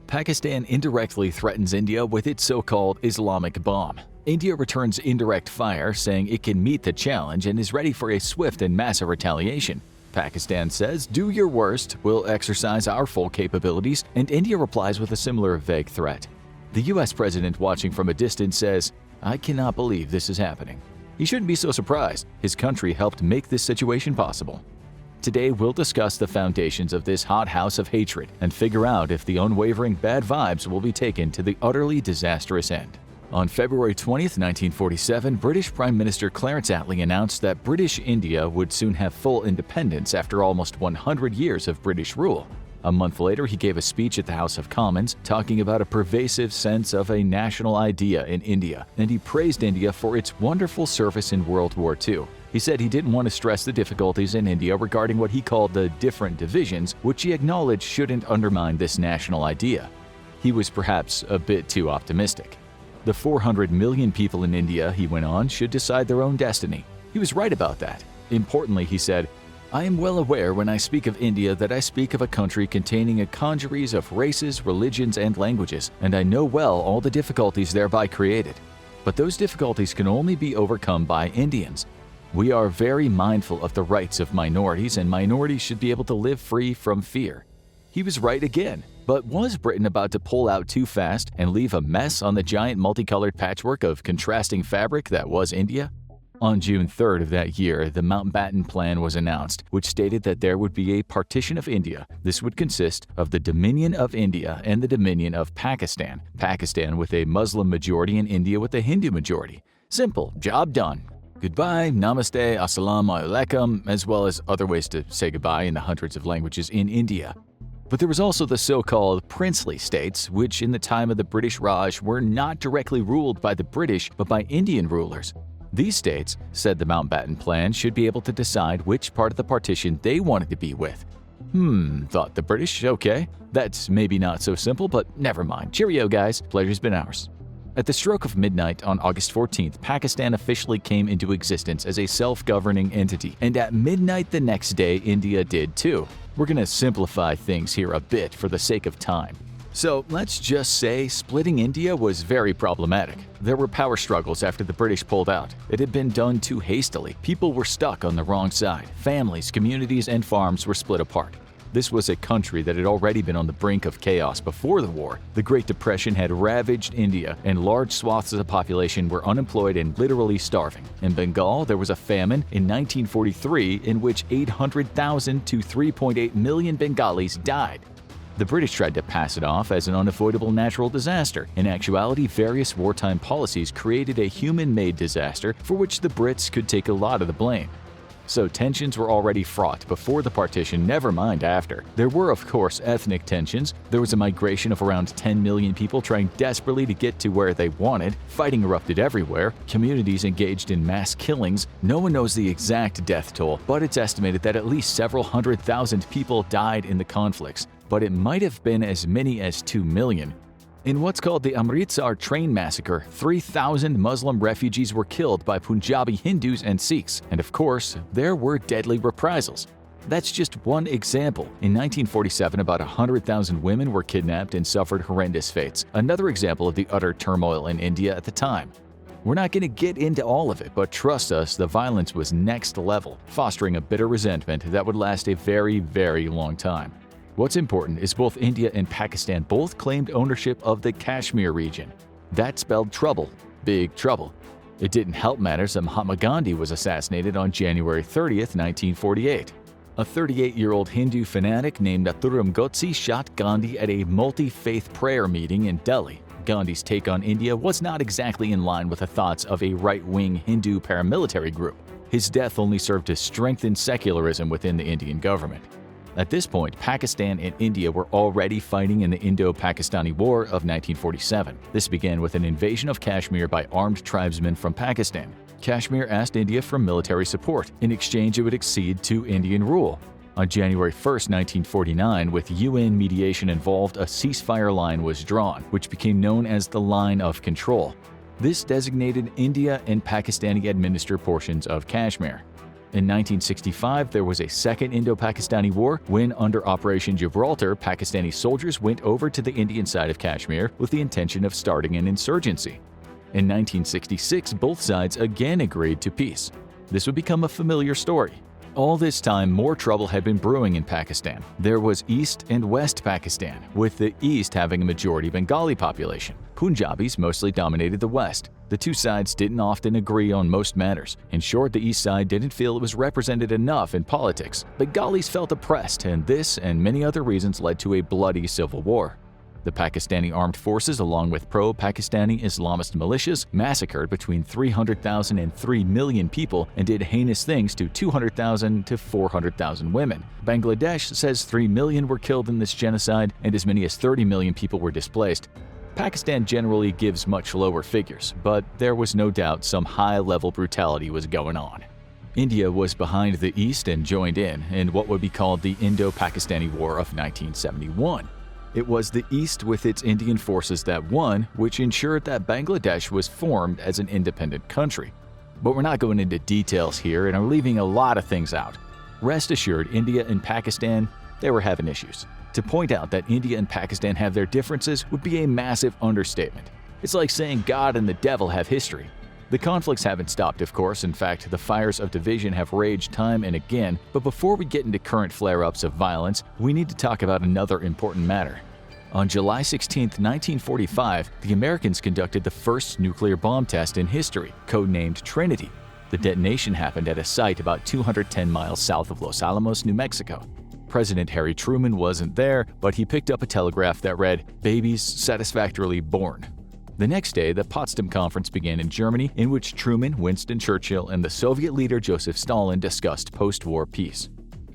Pakistan indirectly threatens India with its so-called Islamic bomb. India returns indirect fire, saying it can meet the challenge and is ready for a swift and massive retaliation. Pakistan says, "Do your worst, we'll exercise our full capabilities," and India replies with a similar vague threat. The US president, watching from a distance, says, "I cannot believe this is happening." He shouldn't be so surprised. His country helped make this situation possible. Today, we'll discuss the foundations of this hothouse of hatred and figure out if the unwavering bad vibes will be taken to the utterly disastrous end. On February 20, 1947, British Prime Minister Clarence Attlee announced that British India would soon have full independence after almost 100 years of British rule. A month later, he gave a speech at the House of Commons talking about a pervasive sense of a national idea in India, and he praised India for its wonderful service in World War II. He said he didn't want to stress the difficulties in India regarding what he called the different divisions, which he acknowledged shouldn't undermine this national idea. He was perhaps a bit too optimistic. The 400 million people in India, he went on, should decide their own destiny. He was right about that. Importantly, he said, "I am well aware when I speak of India that I speak of a country containing a congeries of races, religions, and languages, and I know well all the difficulties thereby created. But those difficulties can only be overcome by Indians. We are very mindful of the rights of minorities, and minorities should be able to live free from fear." He was right again. But was Britain about to pull out too fast and leave a mess on the giant multicolored patchwork of contrasting fabric that was India? On June 3rd of that year, the Mountbatten Plan was announced, which stated that there would be a partition of India. This would consist of the Dominion of India and the Dominion of Pakistan, Pakistan with a Muslim majority and India with a Hindu majority. Simple, job done. Goodbye, namaste, assalamu alaikum, as well as other ways to say goodbye in the hundreds of languages in India. But there was also the so-called princely states, which in the time of the British Raj were not directly ruled by the British but by Indian rulers. These states, said the Mountbatten Plan, should be able to decide which part of the partition they wanted to be with. Thought the British, okay. That's maybe not so simple, but never mind. Cheerio, guys. Pleasure's been ours. At the stroke of midnight on August 14th, Pakistan officially came into existence as a self-governing entity, and at midnight the next day, India did too. We're going to simplify things here a bit for the sake of time. So let's just say splitting India was very problematic. There were power struggles after the British pulled out. It had been done too hastily. People were stuck on the wrong side. Families, communities, and farms were split apart. This was a country that had already been on the brink of chaos before the war. The Great Depression had ravaged India, and large swaths of the population were unemployed and literally starving. In Bengal, there was a famine in 1943 in which 800,000 to 3.8 million Bengalis died. The British tried to pass it off as an unavoidable natural disaster. In actuality, various wartime policies created a human-made disaster for which the Brits could take a lot of the blame. So tensions were already fraught before the partition, never mind after. There were, of course, ethnic tensions. There was a migration of around 10 million people trying desperately to get to where they wanted. Fighting erupted everywhere. Communities engaged in mass killings. No one knows the exact death toll, but it's estimated that at least several 100,000 people died in the conflicts. But it might have been as many as 2 million. In what's called the Amritsar train massacre, 3,000 Muslim refugees were killed by Punjabi Hindus and Sikhs, and of course, there were deadly reprisals. That's just one example. In 1947, about 100,000 women were kidnapped and suffered horrendous fates, another example of the utter turmoil in India at the time. We're not going to get into all of it, but trust us, the violence was next level, fostering a bitter resentment that would last a very, very long time. What's important is both India and Pakistan both claimed ownership of the Kashmir region. That spelled trouble, big trouble. It didn't help matters that Mahatma Gandhi was assassinated on January 30th, 1948. A 38-year-old Hindu fanatic named Nathuram Godse shot Gandhi at a multi-faith prayer meeting in Delhi. Gandhi's take on India was not exactly in line with the thoughts of a right-wing Hindu paramilitary group. His death only served to strengthen secularism within the Indian government. At this point, Pakistan and India were already fighting in the Indo-Pakistani War of 1947. This began with an invasion of Kashmir by armed tribesmen from Pakistan. Kashmir asked India for military support. In exchange, it would accede to Indian rule. On January 1, 1949, with UN mediation involved, a ceasefire line was drawn, which became known as the Line of Control. This designated India and Pakistani-administered portions of Kashmir. In 1965, there was a second Indo-Pakistani war when, under Operation Gibraltar, Pakistani soldiers went over to the Indian side of Kashmir with the intention of starting an insurgency. In 1966, both sides again agreed to peace. This would become a familiar story. All this time, more trouble had been brewing in Pakistan. There was East and West Pakistan, with the East having a majority Bengali population. Punjabis mostly dominated the West. The two sides didn't often agree on most matters. In short, the East side didn't feel it was represented enough in politics. Bengalis felt oppressed, and this and many other reasons led to a bloody civil war. The Pakistani armed forces, along with pro-Pakistani Islamist militias, massacred between 300,000 and 3 million people and did heinous things to 200,000 to 400,000 women. Bangladesh says 3 million were killed in this genocide and as many as 30 million people were displaced. Pakistan generally gives much lower figures, but there was no doubt some high-level brutality was going on. India was behind the East and joined in what would be called the Indo-Pakistani War of 1971. It was the East with its Indian forces that won, which ensured that Bangladesh was formed as an independent country. But we're not going into details here and are leaving a lot of things out. Rest assured, India and Pakistan, they were having issues. To point out that India and Pakistan have their differences would be a massive understatement. It's like saying God and the devil have history. The conflicts haven't stopped, of course. In fact, the fires of division have raged time and again. But before we get into current flare-ups of violence, we need to talk about another important matter. On July 16, 1945, the Americans conducted the first nuclear bomb test in history, codenamed Trinity. The detonation happened at a site about 210 miles south of Los Alamos, New Mexico. President Harry Truman wasn't there, but he picked up a telegraph that read, "Babies satisfactorily born." The next day, the Potsdam Conference began in Germany, in which Truman, Winston Churchill, and the Soviet leader Joseph Stalin discussed post-war peace.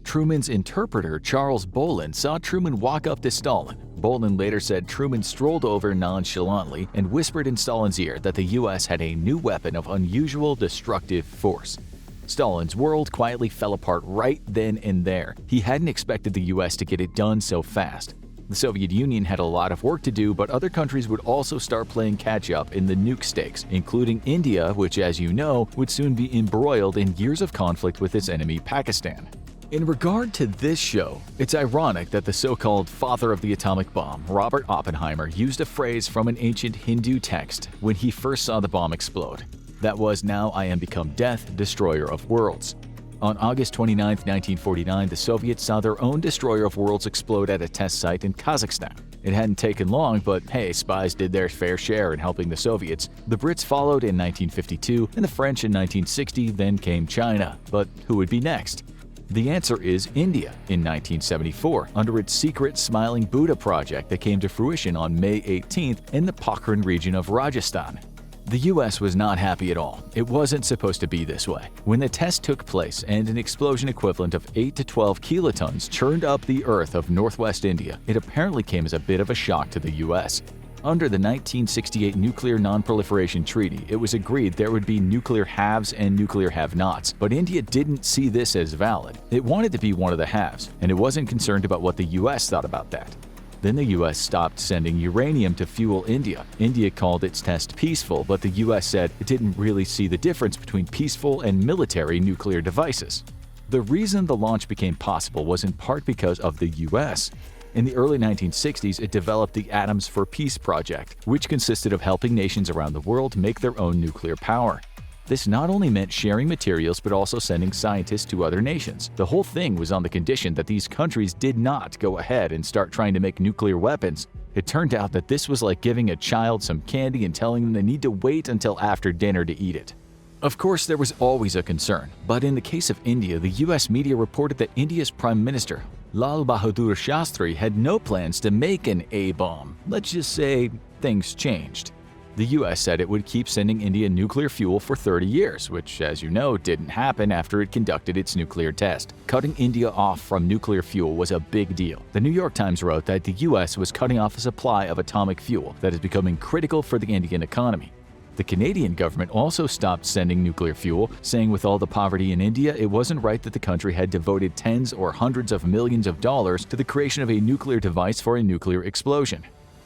Truman's interpreter, Charles Bolin, saw Truman walk up to Stalin. Bolin later said Truman strolled over nonchalantly and whispered in Stalin's ear that the U.S. had a new weapon of unusual destructive force. Stalin's world quietly fell apart right then and there. He hadn't expected the U.S. to get it done so fast. The Soviet Union had a lot of work to do, but other countries would also start playing catch-up in the nuke stakes, including India, which, as you know, would soon be embroiled in years of conflict with its enemy Pakistan. In regard to this show, it's ironic that the so-called father of the atomic bomb, Robert Oppenheimer, used a phrase from an ancient Hindu text when he first saw the bomb explode. That was, "Now I am become death, destroyer of worlds." On August 29, 1949, the Soviets saw their own destroyer of worlds explode at a test site in Kazakhstan. It hadn't taken long, but hey, spies did their fair share in helping the Soviets. The Brits followed in 1952, and the French in 1960, then came China. But who would be next? The answer is India in 1974, under its secret Smiling Buddha project that came to fruition on May 18th in the Pokhran region of Rajasthan. The US was not happy at all. It wasn't supposed to be this way. When the test took place and an explosion equivalent of 8 to 12 kilotons churned up the earth of northwest India, it apparently came as a bit of a shock to the US. Under the 1968 Nuclear Non-Proliferation Treaty, it was agreed there would be nuclear haves and nuclear have-nots, but India didn't see this as valid. It wanted to be one of the haves, and it wasn't concerned about what the US thought about that. Then the US stopped sending uranium to fuel India. India called its test peaceful, but the US said it didn't really see the difference between peaceful and military nuclear devices. The reason the launch became possible was in part because of the US. In the early 1960s, it developed the Atoms for Peace project, which consisted of helping nations around the world make their own nuclear power. This not only meant sharing materials but also sending scientists to other nations. The whole thing was on the condition that these countries did not go ahead and start trying to make nuclear weapons. It turned out that this was like giving a child some candy and telling them they need to wait until after dinner to eat it. Of course, there was always a concern, but in the case of India, the US media reported that India's Prime Minister, Lal Bahadur Shastri, had no plans to make an A-bomb. Let's just say things changed. The US said it would keep sending India nuclear fuel for 30 years, which, as you know, didn't happen after it conducted its nuclear test. Cutting India off from nuclear fuel was a big deal. The New York Times wrote that the US was cutting off a supply of atomic fuel that is becoming critical for the Indian economy. The Canadian government also stopped sending nuclear fuel, saying with all the poverty in India, it wasn't right that the country had devoted tens or hundreds of millions of dollars to the creation of a nuclear device for a nuclear explosion.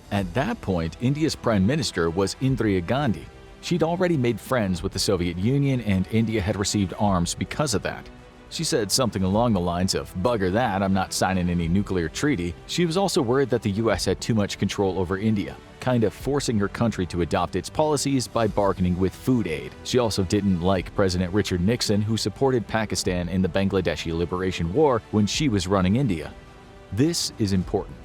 At that point, India's Prime Minister was Indira Gandhi. She'd already made friends with the Soviet Union, and India had received arms because of that. She said something along the lines of, "Bugger that, I'm not signing any nuclear treaty." She was also worried that the US had too much control over India, kind of forcing her country to adopt its policies by bargaining with food aid. She also didn't like President Richard Nixon, who supported Pakistan in the Bangladeshi Liberation War when she was running India. This is important.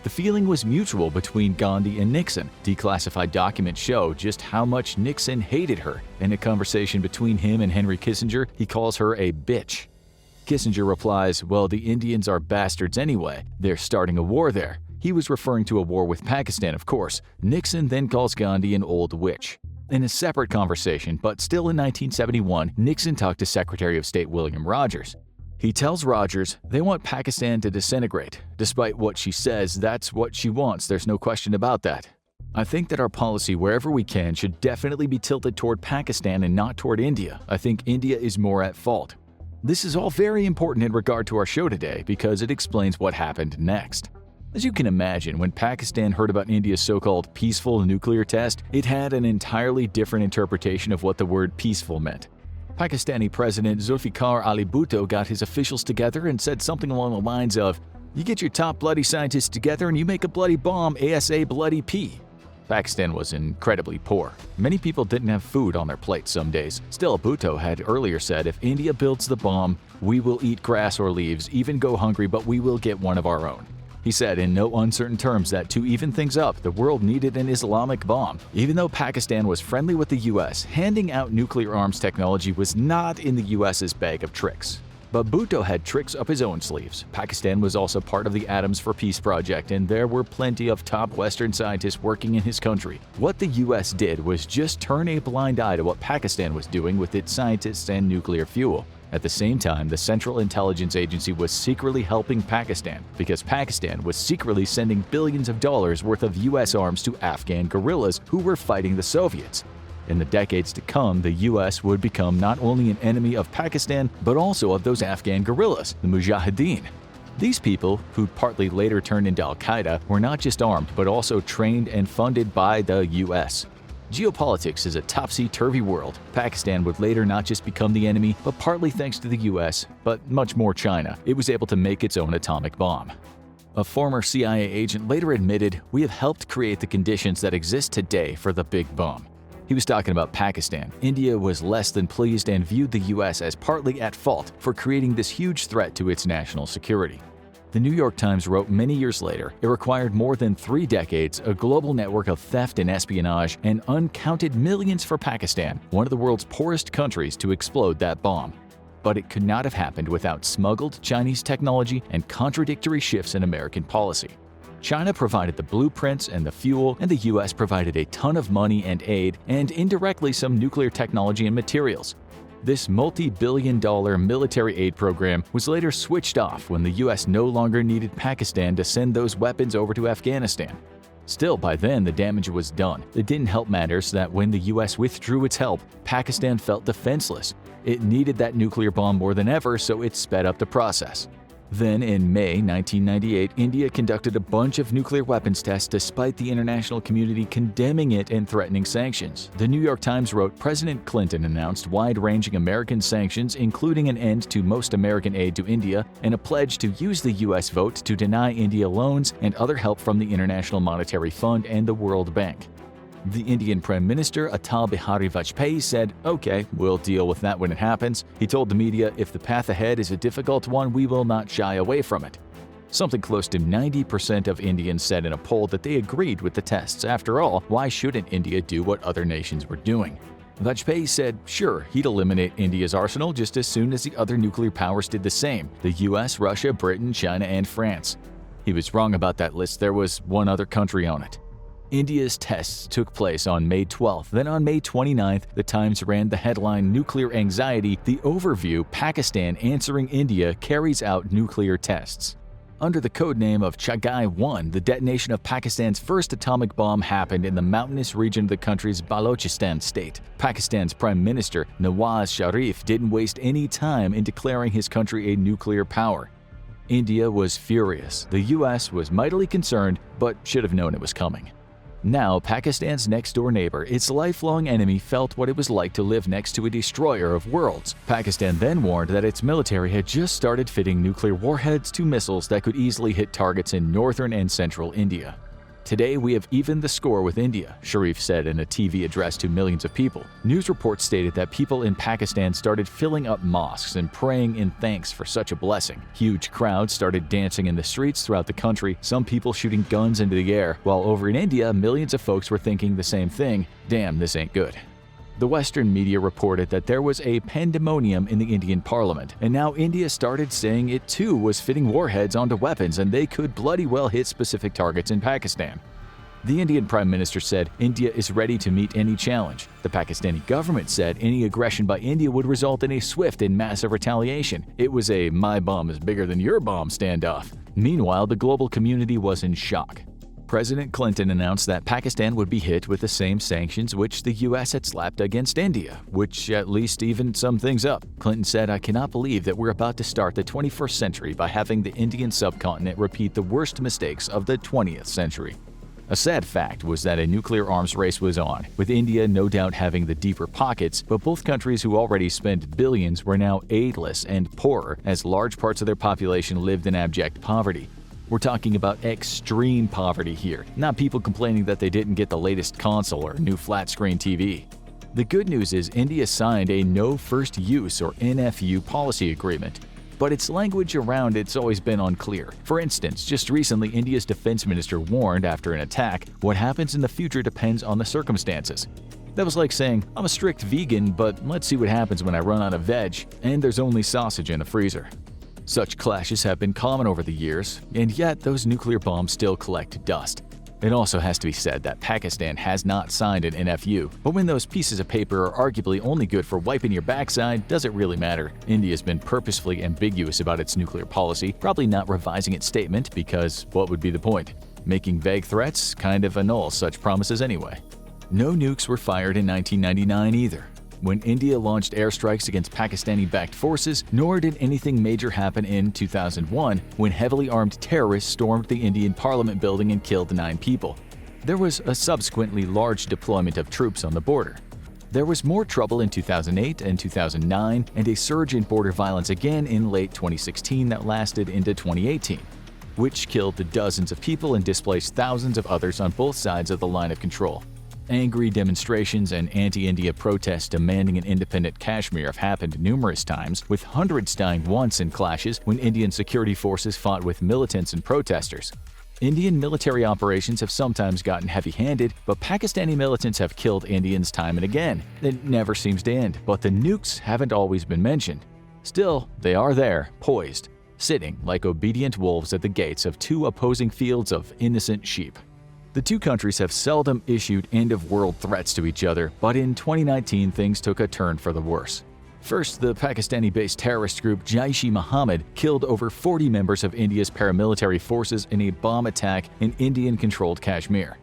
The feeling was mutual between Gandhi and Nixon. Declassified documents show just how much Nixon hated her. In a conversation between him and Henry Kissinger, he calls her a bitch. Kissinger replies, "Well, the Indians are bastards anyway. They're starting a war there." He was referring to a war with Pakistan, of course. Nixon then calls Gandhi an old witch. In a separate conversation, but still in 1971, Nixon talked to Secretary of State William Rogers. He tells Rogers they want Pakistan to disintegrate. Despite what she says, that's what she wants, there's no question about that. "I think that our policy wherever we can should definitely be tilted toward Pakistan and not toward India. I think India is more at fault." This is all very important in regard to our show today because it explains what happened next. As you can imagine, when Pakistan heard about India's so-called peaceful nuclear test, it had an entirely different interpretation of what the word peaceful meant. Pakistani President Zulfikar Ali Bhutto got his officials together and said something along the lines of, "You get your top bloody scientists together and you make a bloody bomb ASA bloody P." Pakistan was incredibly poor. Many people didn't have food on their plates some days. Still, Bhutto had earlier said, "If India builds the bomb, we will eat grass or leaves, even go hungry, but we will get one of our own." He said in no uncertain terms that to even things up, the world needed an Islamic bomb. Even though Pakistan was friendly with the US, handing out nuclear arms technology was not in the US's bag of tricks. But Bhutto had tricks up his own sleeves. Pakistan was also part of the Atoms for Peace project, and there were plenty of top Western scientists working in his country. What the US did was just turn a blind eye to what Pakistan was doing with its scientists and nuclear fuel. At the same time, the Central Intelligence Agency was secretly helping Pakistan because Pakistan was secretly sending billions of dollars worth of US arms to Afghan guerrillas who were fighting the Soviets. In the decades to come, the US would become not only an enemy of Pakistan, but also of those Afghan guerrillas, the Mujahideen. These people, who partly later turned into Al-Qaeda, were not just armed, but also trained and funded by the US. Geopolitics is a topsy-turvy world. Pakistan would later not just become the enemy, but partly thanks to the US, but much more China, it was able to make its own atomic bomb. A former CIA agent later admitted, "We have helped create the conditions that exist today for the big bomb." He was talking about Pakistan. India was less than pleased and viewed the US as partly at fault for creating this huge threat to its national security. The New York Times wrote many years later, it required more than 3 decades, a global network of theft and espionage, and uncounted millions for Pakistan, one of the world's poorest countries, to explode that bomb. But it could not have happened without smuggled Chinese technology and contradictory shifts in American policy. China provided the blueprints and the fuel, and the US provided a ton of money and aid, and indirectly some nuclear technology and materials. This multi-billion-dollar military aid program was later switched off when the US no longer needed Pakistan to send those weapons over to Afghanistan. Still, by then, the damage was done. It didn't help matters that when the US withdrew its help, Pakistan felt defenseless. It needed that nuclear bomb more than ever, so it sped up the process. Then, in May 1998, India conducted a bunch of nuclear weapons tests despite the international community condemning it and threatening sanctions. The New York Times wrote, President Clinton announced wide-ranging American sanctions, including an end to most American aid to India and a pledge to use the U.S. vote to deny India loans and other help from the International Monetary Fund and the World Bank. The Indian Prime Minister Atal Bihari Vajpayee said, "Okay, we'll deal with that when it happens." He told the media, "If the path ahead is a difficult one, we will not shy away from it." Something close to 90% of Indians said in a poll that they agreed with the tests. After all, why shouldn't India do what other nations were doing? Vajpayee said, sure, he'd eliminate India's arsenal just as soon as the other nuclear powers did the same: the US, Russia, Britain, China, and France. He was wrong about that list. There was one other country on it. India's tests took place on May 12th. Then on May 29th, the Times ran the headline "Nuclear Anxiety," the overview "Pakistan Answering India Carries Out Nuclear Tests." Under the codename of Chagai-1, the detonation of Pakistan's first atomic bomb happened in the mountainous region of the country's Balochistan state. Pakistan's Prime Minister, Nawaz Sharif, didn't waste any time in declaring his country a nuclear power. India was furious. The US was mightily concerned, but should have known it was coming. Now, Pakistan's next-door neighbor, its lifelong enemy, felt what it was like to live next to a destroyer of worlds. Pakistan then warned that its military had just started fitting nuclear warheads to missiles that could easily hit targets in northern and central India. "Today, we have evened the score with India," Sharif said in a TV address to millions of people. News reports stated that people in Pakistan started filling up mosques and praying in thanks for such a blessing. Huge crowds started dancing in the streets throughout the country, some people shooting guns into the air, while over in India, millions of folks were thinking the same thing: damn, this ain't good. The Western media reported that there was a pandemonium in the Indian parliament, and now India started saying it too was fitting warheads onto weapons and they could bloody well hit specific targets in Pakistan. The Indian Prime Minister said India is ready to meet any challenge. The Pakistani government said any aggression by India would result in a swift and massive retaliation. It was a "my bomb is bigger than your bomb" standoff. Meanwhile, the global community was in shock. President Clinton announced that Pakistan would be hit with the same sanctions which the US had slapped against India, which at least evened some things up. Clinton said, "I cannot believe that we're about to start the 21st century by having the Indian subcontinent repeat the worst mistakes of the 20th century." A sad fact was that a nuclear arms race was on, with India no doubt having the deeper pockets, but both countries who already spent billions were now aidless and poorer as large parts of their population lived in abject poverty. We're talking about extreme poverty here, not people complaining that they didn't get the latest console or new flat-screen TV. The good news is India signed a No First Use or NFU policy agreement, but its language around it's always been unclear. For instance, just recently India's defense minister warned after an attack, what happens in the future depends on the circumstances. That was like saying, "I'm a strict vegan, but let's see what happens when I run out of veg, and there's only sausage in the freezer." Such clashes have been common over the years, and yet those nuclear bombs still collect dust. It also has to be said that Pakistan has not signed an NFU, but when those pieces of paper are arguably only good for wiping your backside, does it really matter? India's been purposefully ambiguous about its nuclear policy, probably not revising its statement because what would be the point? Making vague threats kind of annuls such promises anyway. No nukes were fired in 1999 either, when India launched airstrikes against Pakistani-backed forces, nor did anything major happen in 2001 when heavily armed terrorists stormed the Indian Parliament building and killed 9 people. There was a subsequently large deployment of troops on the border. There was more trouble in 2008 and 2009, and a surge in border violence again in late 2016 that lasted into 2018, which killed dozens of people and displaced thousands of others on both sides of the line of control. Angry demonstrations and anti-India protests demanding an independent Kashmir have happened numerous times, with hundreds dying once in clashes when Indian security forces fought with militants and protesters. Indian military operations have sometimes gotten heavy-handed, but Pakistani militants have killed Indians time and again. It never seems to end, but the nukes haven't always been mentioned. Still, they are there, poised, sitting like obedient wolves at the gates of 2 opposing fields of innocent sheep. The two countries have seldom issued end-of-world threats to each other, but in 2019 things took a turn for the worse. First, the Pakistani-based terrorist group Jaish-e-Mohammed killed over 40 members of India's paramilitary forces in a bomb attack in Indian-controlled Kashmir.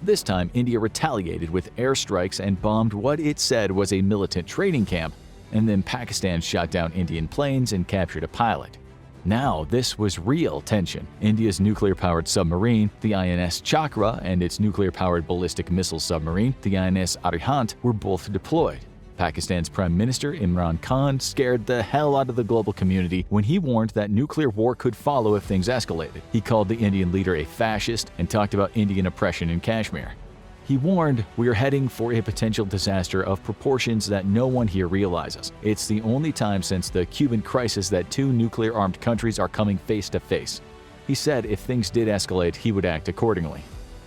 This time, India retaliated with airstrikes and bombed what it said was a militant training camp, and then Pakistan shot down Indian planes and captured a pilot. Now, this was real tension. India's nuclear-powered submarine, the INS Chakra, and its nuclear-powered ballistic missile submarine, the INS Arihant, were both deployed. Pakistan's Prime Minister Imran Khan scared the hell out of the global community when he warned that nuclear war could follow if things escalated. He called the Indian leader a fascist and talked about Indian oppression in Kashmir. He warned, "We are heading for a potential disaster of proportions that no one here realizes. It's the only time since the Cuban crisis that 2 nuclear-armed countries are coming face to face." He said if things did escalate, he would act accordingly.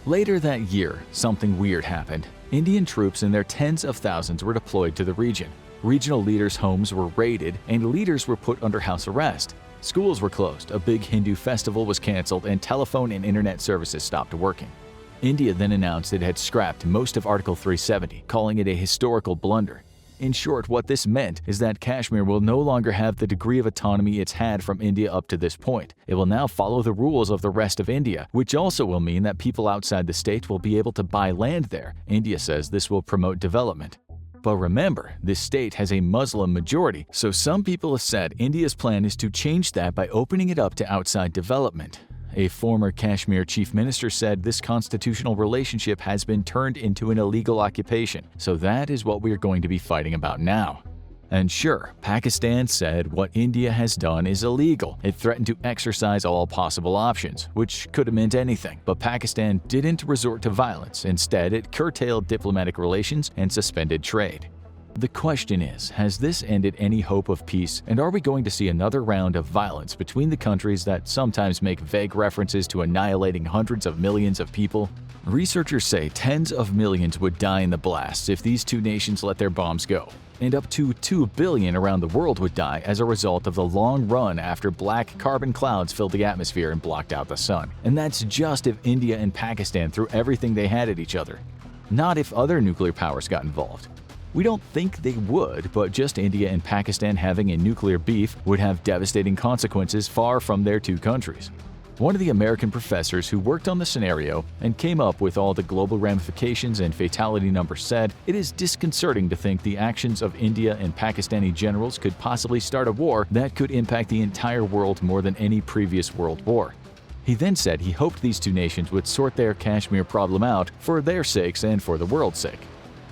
Later that year, something weird happened. Indian troops in their tens of thousands were deployed to the region. Regional leaders' homes were raided, and leaders were put under house arrest. Schools were closed, a big Hindu festival was canceled, and telephone and internet services stopped working. India then announced it had scrapped most of Article 370, calling it a historical blunder. In short, what this meant is that Kashmir will no longer have the degree of autonomy it's had from India up to this point. It will now follow the rules of the rest of India, which also will mean that people outside the state will be able to buy land there. India says this will promote development. But remember, this state has a Muslim majority, so some people have said India's plan is to change that by opening it up to outside development. a former Kashmir chief minister, said this constitutional relationship has been turned into an illegal occupation, so that is what we are going to be fighting about now. And sure, Pakistan said what India has done is illegal. It threatened to exercise all possible options, which could have meant anything. But Pakistan didn't resort to violence. Instead, it curtailed diplomatic relations and suspended trade. The question is, has this ended any hope of peace, and are we going to see another round of violence between the countries that sometimes make vague references to annihilating hundreds of millions of people? Researchers say tens of millions would die in the blasts if these two nations let their bombs go, and up to 2 billion around the world would die as a result of the long run after black carbon clouds filled the atmosphere and blocked out the sun. And that's just if India and Pakistan threw everything they had at each other. Not if other nuclear powers got involved. We don't think they would, but just India and Pakistan having a nuclear beef would have devastating consequences far from their two countries. One of the American professors who worked on the scenario and came up with all the global ramifications and fatality numbers said, "It is disconcerting to think the actions of India and Pakistani generals could possibly start a war that could impact the entire world more than any previous world war." He then said he hoped these two nations would sort their Kashmir problem out for their sakes and for the world's sake.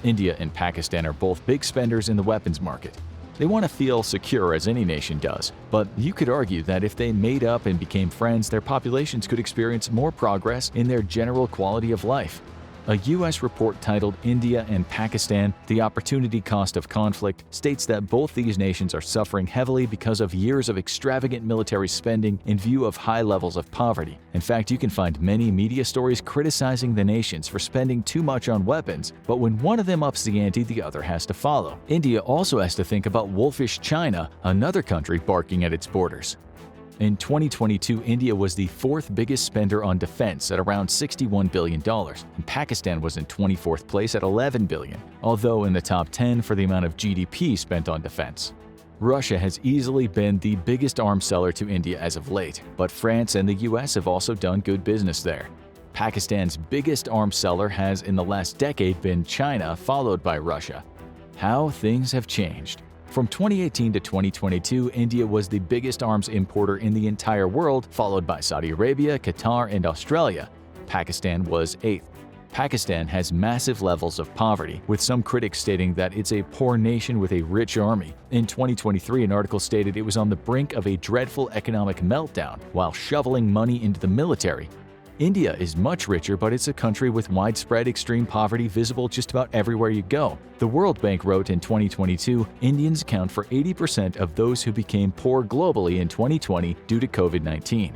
India and Pakistan are both big spenders in the weapons market. They want to feel secure as any nation does, but you could argue that if they made up and became friends, their populations could experience more progress in their general quality of life. A U.S. report titled India and Pakistan, The Opportunity Cost of Conflict, states that both these nations are suffering heavily because of years of extravagant military spending in view of high levels of poverty. In fact, you can find many media stories criticizing the nations for spending too much on weapons, but when one of them ups the ante, the other has to follow. India also has to think about wolfish China, another country barking at its borders. In 2022, India was the fourth biggest spender on defense at around $61 billion, and Pakistan was in 24th place at $11 billion, although in the top 10 for the amount of GDP spent on defense. Russia has easily been the biggest arms seller to India as of late, but France and the US have also done good business there. Pakistan's biggest arms seller has in the last decade been China, followed by Russia. How things have changed. From 2018 to 2022, India was the biggest arms importer in the entire world, followed by Saudi Arabia, Qatar, and Australia. Pakistan was 8th. Pakistan has massive levels of poverty, with some critics stating that it's a poor nation with a rich army. In 2023, an article stated it was on the brink of a dreadful economic meltdown while shoveling money into the military. India is much richer, but it's a country with widespread extreme poverty visible just about everywhere you go. The World Bank wrote in 2022, Indians account for 80% of those who became poor globally in 2020 due to COVID-19.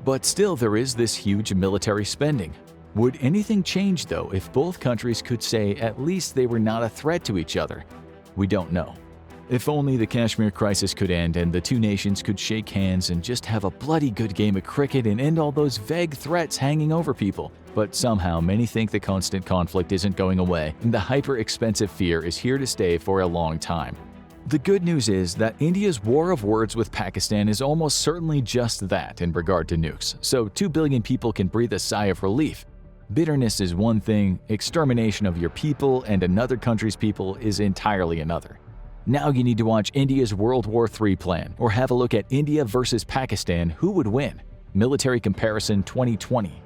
But still, there is this huge military spending. Would anything change, though, if both countries could say at least they were not a threat to each other? We don't know. If only the Kashmir crisis could end and the two nations could shake hands and just have a bloody good game of cricket and end all those vague threats hanging over people. But somehow many think the constant conflict isn't going away, and the hyper-expensive fear is here to stay for a long time. The good news is that India's war of words with Pakistan is almost certainly just that in regard to nukes, so 2 billion people can breathe a sigh of relief. Bitterness is one thing, extermination of your people and another country's people is entirely another. Now you need to watch India's World War III plan, or have a look at India versus Pakistan, who would win? Military Comparison 2020.